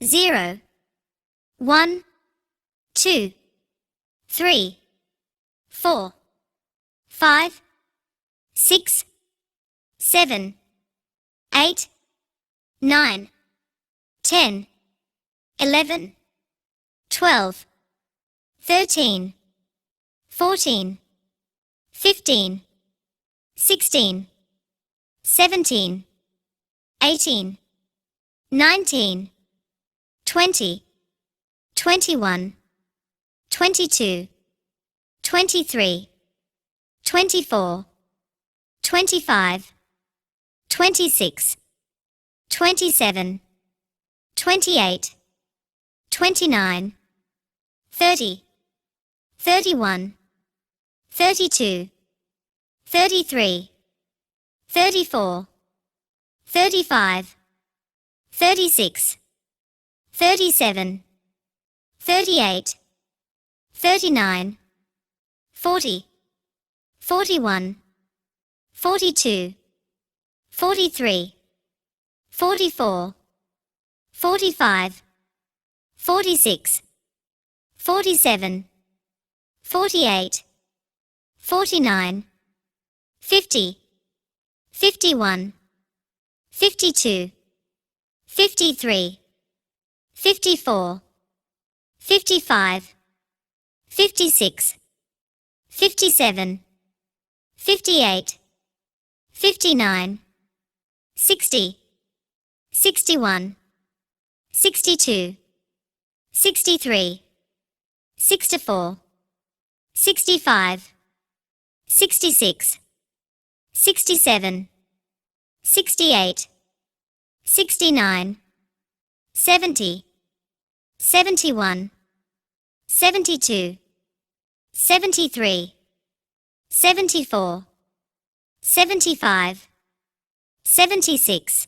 0, 1, 2, 3, 4, 5, 6, 7, 8, 9, 10, 11, 12, 13, 14, 15, 16, 17, 18, 19, 20, 21, 22, 23, 24, 25, 26, 27, 28, 29, 30, 31, 32, 33, 34, 35, 36, 37, 38, 39, 40, 41, 42, 43, 44, 45, 46, 47, 48, 49, 50, 51, 52, 53, 54, 55, 56, 57, 58, 59, 60, 61, 62, 63, 64, 65, 66, 67, 68, 69, 70, 71, 72, 73, 74, 75, 76,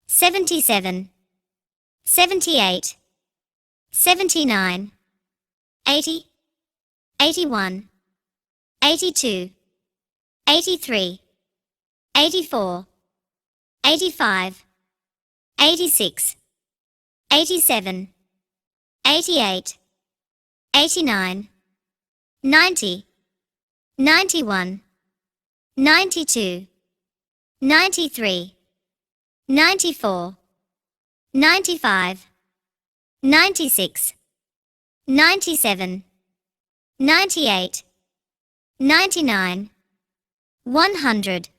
77, 78, 79, 80, 81, 82, 83, 84, 85, 86, 87, 88, 89, 90, 91, 92, 93, 94, 95, 96, 97, 98, 99, 100.